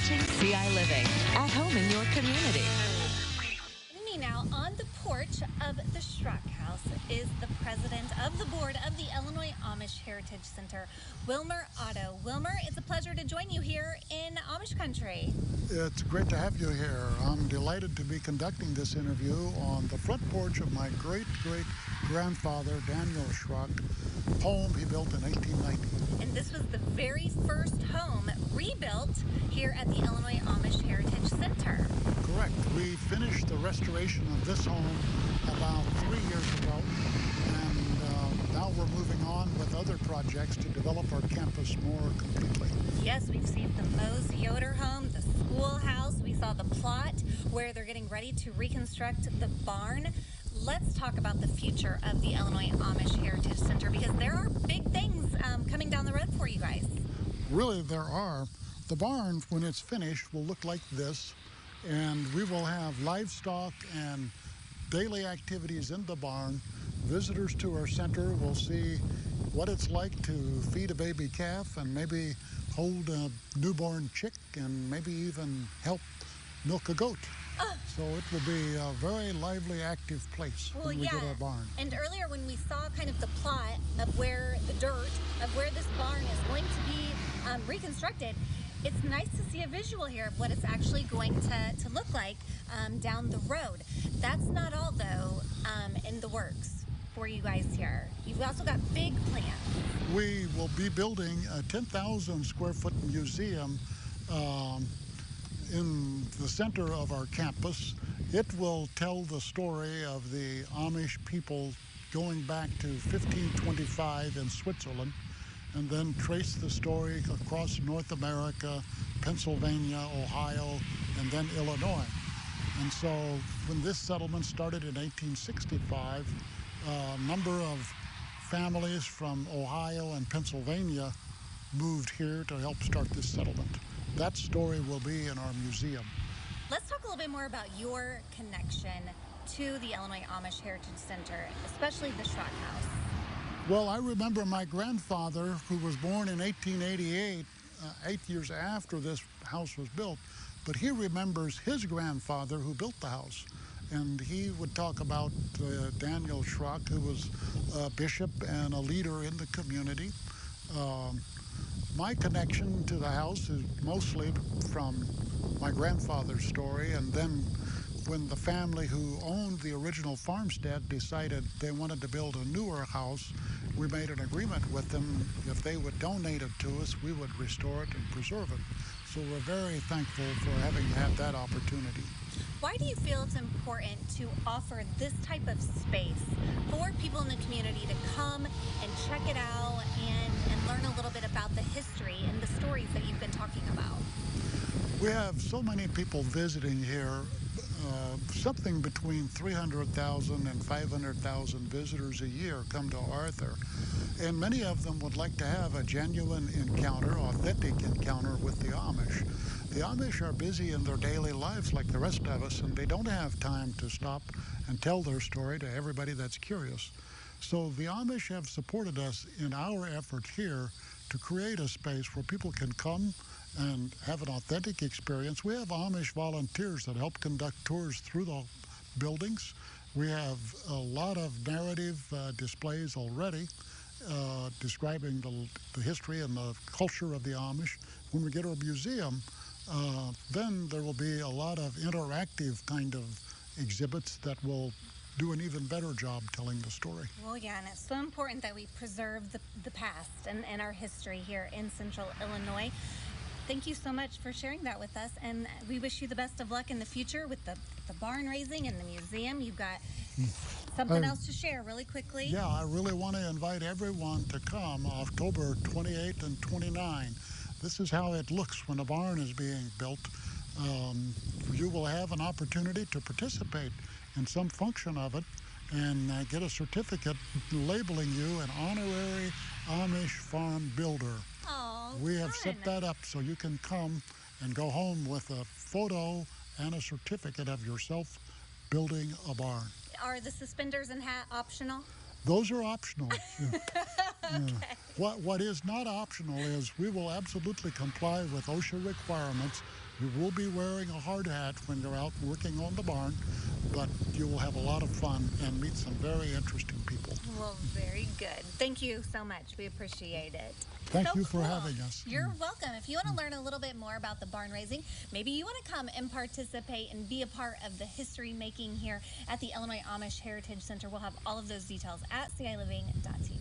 watching CI Living, at home in your community. Joining me now on the porch of the Schrock House is the president of the board of the Illinois Amish Heritage Center, Wilmer Otto. Wilmer, it's a pleasure to join you here in Amish country. It's great to have you here. I'm delighted to be conducting this interview on the front porch of my great-great-grandfather, Daniel Schrock, home he built in 1890. And this was the very first home rebuilt here at the Illinois Amish Heritage Center. Correct. We finished the restoration of this home about 3 years ago, and now we're moving on with other projects to develop our campus more completely. Yes, we've seen the Mose Yoder home, the schoolhouse. We saw the plot where they're getting ready to reconstruct the barn. Let's talk about the future of the Illinois Amish Heritage Center, because there are big things coming down the road for you guys. Really, there are. The barn, when it's finished, will look like this, and we will have livestock and daily activities in the barn. Visitors to our center will see what it's like to feed a baby calf and maybe hold a newborn chick and maybe even help milk a goat. So it will be a very lively, active place when we get our barn. And earlier when we saw kind of the plot of where the dirt, of where this barn is going to be reconstructed, it's nice to see a visual here of what it's actually going to look like down the road. That's not all, though, in the works for you guys here. You've also got big plans. We will be building a 10,000 square foot museum in the center of our campus. It will tell the story of the Amish people going back to 1525 in Switzerland, and then trace the story across North America, Pennsylvania, Ohio, and then Illinois. And so when this settlement started in 1865, a number of families from Ohio and Pennsylvania moved here to help start this settlement. That story will be in our museum. Let's talk a little bit more about your connection to the Illinois Amish Heritage Center, especially the Schrock House. Well, I remember my grandfather, who was born in 1888, 8 years after this house was built, but he remembers his grandfather who built the house. And he would talk about Daniel Schrock, who was a bishop and a leader in the community. My connection to the house is mostly from my grandfather's story, and then when the family who owned the original farmstead decided they wanted to build a newer house, we made an agreement with them. If they would donate it to us, we would restore it and preserve it. So we're very thankful for having had that opportunity. Why do you feel it's important to offer this type of space for people in the community to come and check it out and learn a little bit about the history and the stories that you've been talking about? We have so many people visiting here, something between 300,000 and 500,000 visitors a year come to Arthur. And many of them would like to have a genuine encounter, authentic encounter with the Amish. The Amish are busy in their daily lives like the rest of us, and they don't have time to stop and tell their story to everybody that's curious. So the Amish have supported us in our effort here to create a space where people can come and have an authentic experience. We have Amish volunteers that help conduct tours through the buildings. We have a lot of narrative displays already describing the history and the culture of the Amish. When we get our museum, then there will be a lot of interactive kind of exhibits that will do an even better job telling the story. Well, yeah, and it's so important that we preserve the past and our history here in Central Illinois. Thank you so much for sharing that with us, and we wish you the best of luck in the future with the barn raising and the museum. You've got something else to share really quickly. Yeah, I really want to invite everyone to come October 28 and 29. This is how it looks when a barn is being built. You will have an opportunity to participate in some function of it and get a certificate labeling you an honorary Amish farm builder. Oh, we have fun. set that up so you can come and go home with a photo and a certificate of yourself building a barn. Are the suspenders and hat optional? Those are optional. Okay. What is not optional is we will absolutely comply with OSHA requirements. You will be wearing a hard hat when you're out working on the barn, but you will have a lot of fun and meet some very interesting people. Well, very good. Thank you so much. We appreciate it. Thank you for having us. You're welcome. If you want to learn a little bit more about the barn raising, maybe you want to come and participate and be a part of the history making here at the Illinois Amish Heritage Center. We'll have all of those details at CILiving.tv.